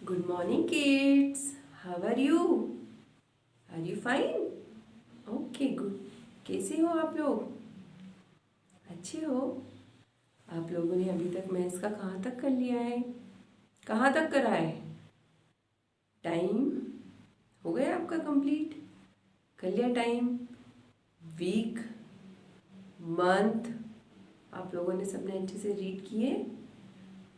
Good morning, kids. How are you? Are you fine? Okay, good. कैसे हो आप लोग? अच्छे हो? आप लोगों ने अभी तक मैथ्स का कहाँ तक कर लिया है? कहाँ तक करा है? टाइम हो गया आपका कंप्लीट? कर लिया टाइम? वीक, मंथ आप लोगों ने सबने अच्छे से रीड किए?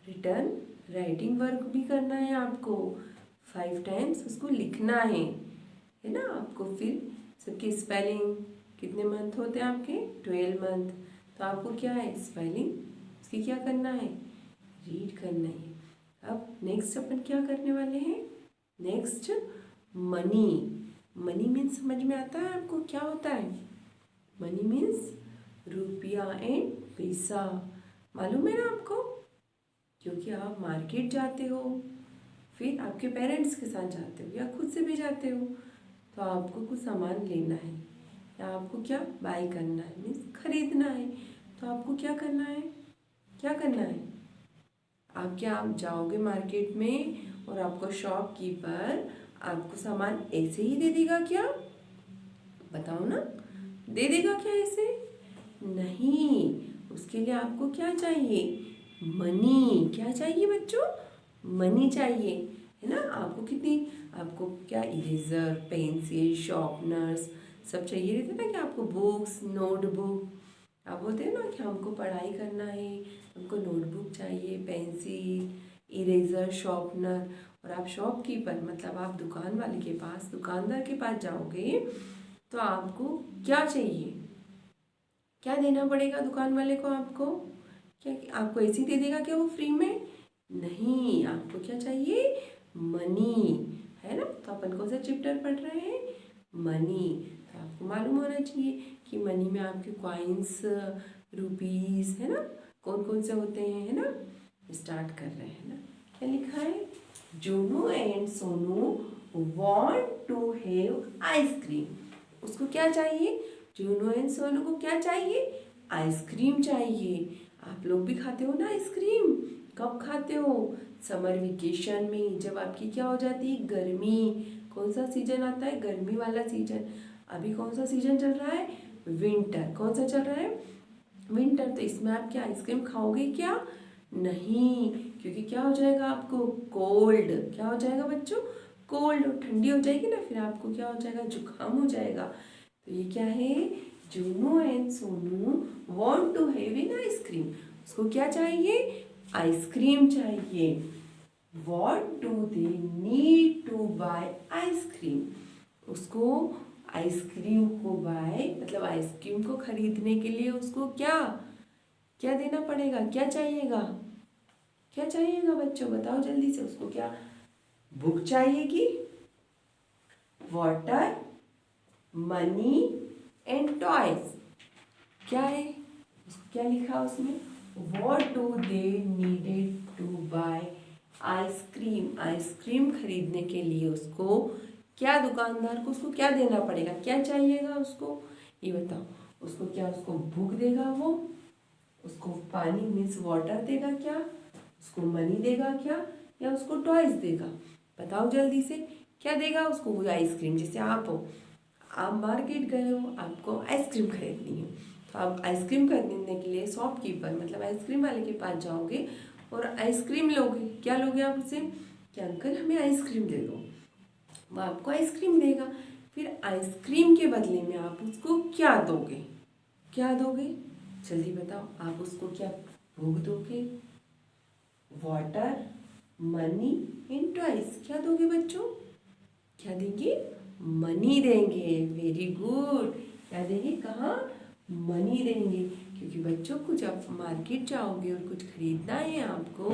रिटर्न राइटिंग वर्क भी करना है आपको 5 टाइम्स उसको लिखना है ना। आपको फिर सबकी स्पेलिंग, कितने मंथ होते हैं आपके? 12 मंथ। तो आपको क्या है, स्पेलिंग उसकी क्या करना है, रीड करना है। अब नेक्स्ट अपन क्या करने वाले हैं? Next money. मनी मीन्स समझ में आता है आपको क्या होता है? मनी मीन्स रुपया एंड पैसा। मालूम है ना आपको? क्योंकि आप मार्केट जाते हो, फिर आपके पेरेंट्स के साथ जाते हो या खुद से भी जाते हो, तो आपको कुछ सामान लेना है या आपको क्या बाय करना है, मीन्स खरीदना है। तो आपको क्या करना है? क्या करना है? आप जाओगे मार्केट में और आपको शॉपकीपर आपको सामान ऐसे ही दे देगा क्या? बताओ ना, दे देगा क्या ऐसे? नहीं, उसके लिए आपको क्या चाहिए? मनी। क्या चाहिए बच्चों? मनी चाहिए, है ना। आपको क्या, इरेजर, पेंसिल, शार्पनर्स सब चाहिए रहता है ना, कि आपको बुक्स, नोटबुक। आप बोलते हैं ना कि हमको पढ़ाई करना है, हमको नोटबुक चाहिए, पेंसिल, इरेजर, शार्पनर। और आप शॉपकीपर मतलब आप दुकानदार के पास जाओगे तो आपको क्या चाहिए? क्या देना पड़ेगा दुकान वाले को आपको? क्या आपको ऐसे ही दे देगा क्या वो फ्री में? नहीं, आपको क्या चाहिए? मनी, है ना। तो अपन कौन सा चैप्टर पढ़ रहे हैं? मनी। तो आपको मालूम होना चाहिए कि मनी में आपके कॉइन्स, रुपीस, है ना, कौन कौन से होते हैं, है ना। स्टार्ट कर रहे हैं ना। क्या लिखा है? Junu and Sonu want to have ice cream. उसको क्या चाहिए? जूनू एंड सोनू को क्या चाहिए? आइसक्रीम चाहिए। आप लोग भी खाते हो ना आइसक्रीम? कब खाते हो? समर वेकेशन में, जब आपकी क्या हो जाती है, गर्मी। कौन सा सीजन आता है? गर्मी वाला सीजन। अभी कौन सा सीजन चल रहा है? विंटर। कौन सा चल रहा है? विंटर। तो इसमें आप क्या आइसक्रीम खाओगे क्या? नहीं, क्योंकि क्या हो जाएगा आपको? कोल्ड। क्या हो जाएगा बच्चों? कोल्ड। ठंडी हो जाएगी ना, फिर आपको क्या हो जाएगा? जुकाम हो जाएगा। तो ये क्या है? Junu and Sonu want to have an ice cream. उसको क्या चाहिए? आइसक्रीम चाहिए। What do they need to buy ice cream. उसको आइसक्रीम को बाय मतलब आइसक्रीम को खरीदने के लिए उसको क्या क्या देना पड़ेगा? क्या चाहिएगा? क्या चाहिएगा बच्चों, बताओ जल्दी से। उसको क्या बुक चाहिएगी, वाटर, मनी एंड टॉयज। क्या है? क्या लिखा उसमें? What do they needed to buy ice cream. Ice cream खरीदने के लिए उसको क्या, दुकानदार को उसको क्या देना पड़ेगा? क्या चाहिएगा उसको, ये बताओ। उसको क्या, उसको बुक देगा वो? उसको पानी मीन्स वाटर देगा क्या? उसको मनी देगा क्या, या उसको टॉयज देगा? बताओ जल्दी से, क्या देगा उसको? वो आइसक्रीम। जैसे आप हो, आप मार्केट गए हो, आपको आइसक्रीम खरीदनी है, तो आप आइसक्रीम खरीदने के लिए शॉपकीपर मतलब आइसक्रीम वाले के पास जाओगे और आइसक्रीम लोगे। क्या लोगे आप उससे? कि अंकल हमें आइसक्रीम दे दो। वो आपको आइसक्रीम देगा। फिर आइसक्रीम के बदले में आप उसको क्या दोगे? क्या दोगे? जल्दी बताओ। आप उसको क्या भोग दोगे? Water, money and toys. क्या दोगे बच्चों? क्या देंगे? मनी देंगे। Very good. क्या देंगे? कहाँ? मनी देंगे। क्योंकि बच्चों को जब मार्केट जाओगे और कुछ खरीदना है आपको,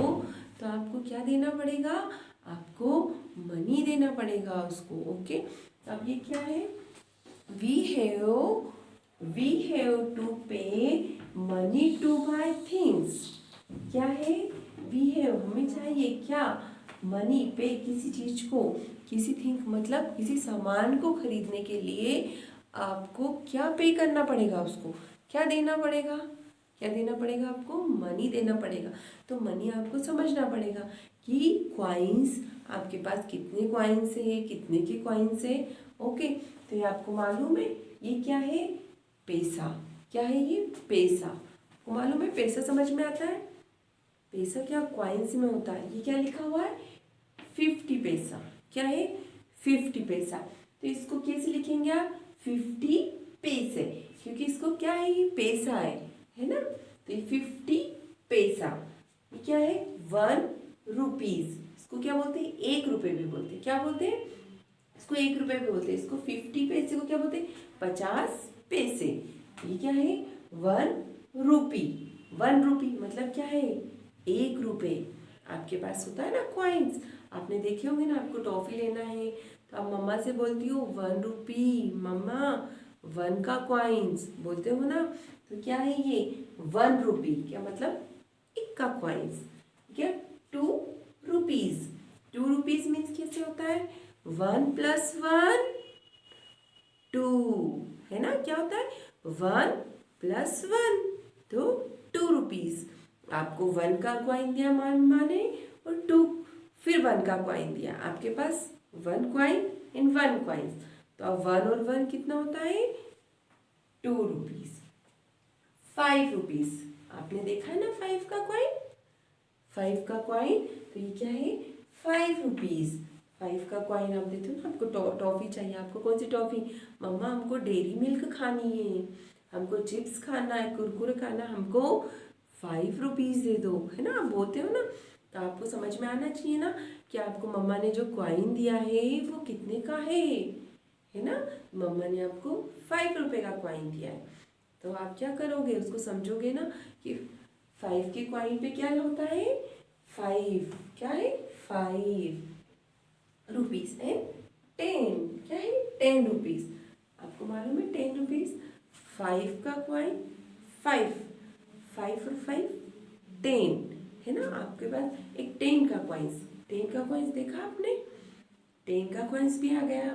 तो आपको क्या देना पड़ेगा? आपको मनी देना पड़ेगा उसको। ओके। अब ये क्या है? वी हैव टू पे मनी टू बाय थिंग्स। क्या है? वी हैव, हमें चाहिए क्या? मनी पे, किसी चीज को, किसी थिंग मतलब किसी सामान को खरीदने के लिए आपको क्या पे करना पड़ेगा? उसको क्या देना पड़ेगा? क्या देना पड़ेगा आपको? मनी देना पड़ेगा। तो मनी आपको समझना पड़ेगा कि कॉइन्स, आपके पास कितने कॉइन्स है, कितने के कॉइन्स है। ओके, तो ये आपको मालूम है ये क्या है, पैसा। क्या है ये, पैसा। आपको मालूम है पैसा समझ में आता है, पैसा क्या कॉइन्स में होता है। ये क्या लिखा हुआ है, 50 पैसा। क्या है, 50 पैसा। तो इसको कैसे लिखेंगे आप, 50 पैसे, क्योंकि इसको क्या है, ये पैसा है ना। तो ये 50 पैसा, ये क्या है, 1 रुपीज। इसको क्या बोलते हैं, 1 रुपये भी बोलते हैं। क्या बोलते हैं, इसको 1 रुपये भी बोलते हैं। इसको 50 पैसे को क्या बोलते हैं, 50 पैसे। ये क्या है, 1 रुपी। 1 रुपी मतलब क्या है, 1 रुपये। आपके पास होता है ना कॉइन्स, आपने देखे होंगे ना, आपको टॉफी लेना है तो आप मम्मा से बोलती हो 1 रुपी, मम्मा 1 का कॉइन्स बोलते हो ना। तो क्या है ये, 1 रुपी, क्या मतलब 1 का कॉइन्स। क्या, 2 रुपीज। 2 रुपीज मीन्स कैसे होता है, 1 + 1 2, है ना। क्या होता है, 1 + 1 तो 2 रुपीज। आपको 1 का कॉइन दिया माने, और 2 फिर 1 का कॉइन दिया। आपके पास 1 कॉइन एंड 1 कॉइन, तो अब 1 और 1 कितना होता है, 2 रुपीज। 5 रुपीज, आपने देखा है ना 5 का कॉइन, 5 का कॉइन, तो ये क्या है, 5 रुपीज। 5 का कॉइन आप देते हो ना, आपको टॉफी चाहिए। आपको कौन सी टॉफी, मम्मा हमको डेयरी मिल्क खानी है, हमको चिप्स खाना है, कुरकुरे खाना, हमको 5 रुपीज दे दो, है ना, आप बोलते हो ना। तो आपको समझ में आना चाहिए ना कि आपको मम्मा ने जो कॉइन दिया है वो कितने का है ना। मम्मा ने आपको 5 रुपये का कॉइन दिया है, तो आप क्या करोगे, उसको समझोगे ना कि 5 के कॉइन पे क्या होता है, 5, क्या है, 5 रुपीज एंड 10, क्या है, 10 रुपीज। आपको मालूम है 10 रुपीज, 5 का कॉइन, 5, 5 और 5 10, है ना। आपके पास एक 10 का कॉइन्स, 10 का कॉइन्स देखा आपने, 10 का कॉइन्स भी आ गया।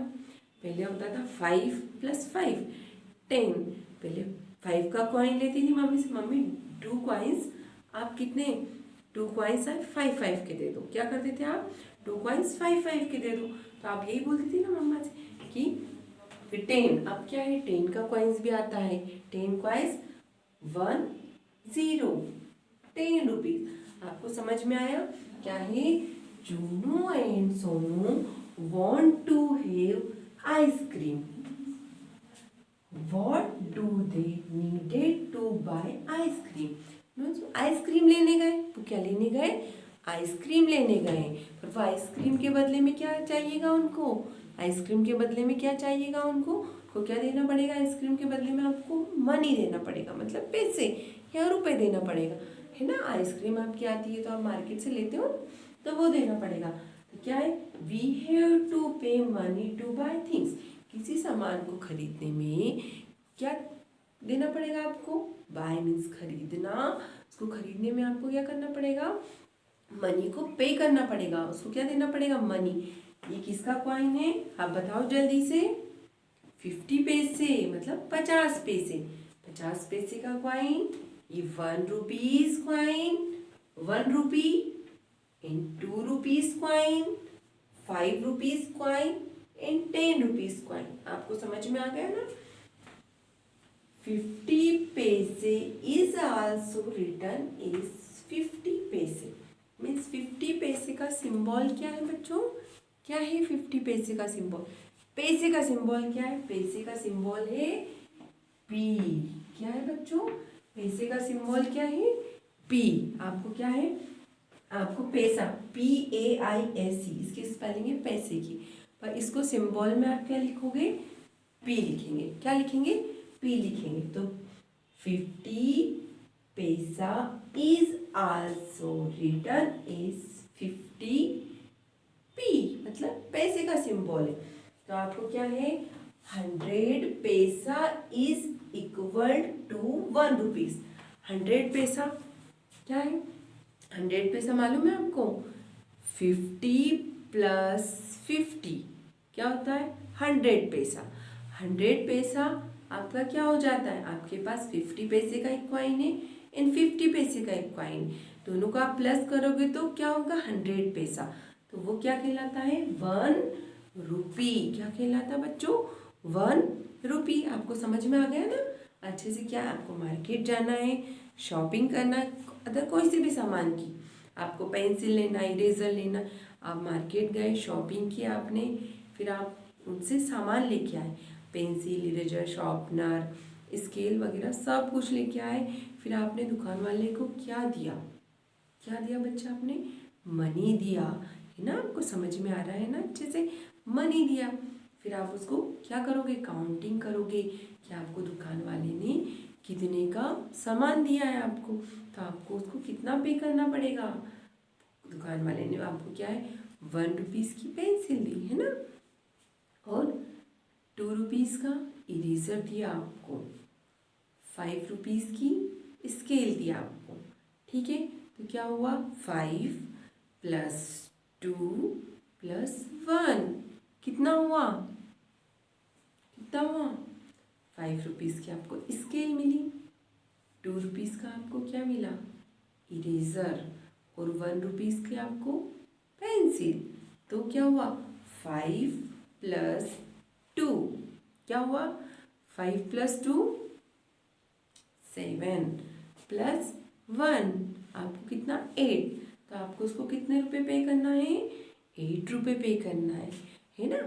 पहले होता था 5 + 5 10। पहले 5 का कॉइन लेती थी मम्मी से, मम्मी 2 कॉइन्स आप कितने, 2 कॉइन्स आप 5 के दे दो। क्या करते थे आप, 2 कॉइन्स 5 के दे दो। तो आप यही बोलती थी ना मम्मा से कि फिर 10, अब क्या है, 10 का कॉइन्स भी आता है। 10 कॉइन्स 1 0, 10 रुपीज। आपको समझ में आया, क्या है, Junu and Sonu want to have ice cream. What do they needed to buy ice cream? Ice cream लेने गए, वो क्या लेने गए, आइसक्रीम लेने गए। पर वो आइसक्रीम के बदले में क्या चाहिएगा उनको, आइसक्रीम के बदले में क्या चाहिएगा उनको क्या देना पड़ेगा, आइसक्रीम के बदले में आपको मनी देना पड़ेगा, मतलब पैसे या रुपए देना पड़ेगा, है ना। आइसक्रीम आपकी आती है तो आप मार्केट से लेते हो तो वो देना पड़ेगा। तो क्या है, वी हैव टू पे मनी टू बाय थिंग्स। किसी सामान को खरीदने में क्या देना पड़ेगा आपको, बाय मीन्स खरीदना, उसको खरीदने में आपको क्या करना पड़ेगा, मनी को पे करना पड़ेगा, उसको क्या देना पड़ेगा, मनी। ये किसका कॉइन है, आप बताओ जल्दी से, 50 पैसे मतलब 50 पैसे। 50 पैसे का कॉइन, ये 1 rupees coin, 1 rupee and 2 rupees coin, 5 rupees coin and 10 rupees coin. आपको समझ में आ गया ना। 50 पैसे इज आल्सो रिटन इज 50 पैसे, मीन्स 50 पैसे का सिंबल क्या है बच्चों, क्या है 50 पैसे का सिंबल, पैसे का सिंबल क्या है, पैसे का सिंबल है पी। क्या है बच्चों, पैसे का सिंबल क्या है, पी। आपको क्या है, आपको पैसा, PAISE, इसकी स्पेलिंग है पैसे की, पर इसको सिंबल में आप क्या लिखोगे, पी लिखेंगे। क्या लिखेंगे, पी लिखेंगे। तो 50 पैसा is also written is 50 p, मतलब पैसे का सिंबल है। तो आपको क्या है, 100 पैसा इज इक्वल टू 1 रुपीज। 100 पैसा क्या है, 100 पैसा मालूम है आपको, 50 + 50 क्या होता है, 100 पैसा। 100 पैसा आपका क्या हो जाता है, आपके पास 50 पैसे का एक कॉइन है एंड 50 पैसे का एक कॉइन, दोनों को आप प्लस करोगे तो क्या होगा, 100 पैसा। तो वो क्या कहलाता है? 1 रुपी। क्या कहलाता है बच्चों? 1 रुपी। आपको समझ में आ गया ना अच्छे से? क्या आपको मार्केट जाना है, शॉपिंग करना, अदर कोई सी भी सामान की, आपको पेंसिल लेना, इरेजर लेना, आप मार्केट गए, शॉपिंग की आपने, फिर आप उनसे सामान लेके आए, पेंसिल, इरेजर, शार्पनर, स्केल वगैरह सब कुछ लेके आए। फिर आपने दुकान वाले को क्या दिया? क्या दिया बच्चा? आपने मनी दिया, है ना? आपको समझ में आ रहा है ना अच्छे से? मनी दिया। फिर आप उसको क्या करोगे? काउंटिंग करोगे कि आपको दुकान वाले ने कितने का सामान दिया है आपको, तो आपको उसको कितना पे करना पड़ेगा। दुकान वाले ने आपको क्या है? 1 रुपीज़ की पेंसिल दी, है ना? और 2 रुपीज़ का इरेजर दिया आपको, 5 रुपीज़ की स्केल दिया आपको। ठीक है, तो क्या हुआ? 5 + 2 + 1 कितना हुआ? कितना हुआ? 5 रुपीज़ की आपको स्केल मिली, 2 रुपीज़ का आपको क्या मिला? इरेजर, और 1 रुपीज़ की आपको पेंसिल। तो क्या हुआ? 5 + 2 क्या हुआ? 5 + 2 7 + 1 आपको कितना? 8। तो आपको उसको कितने रुपए पे करना है? 8 रुपये पे करना है ना?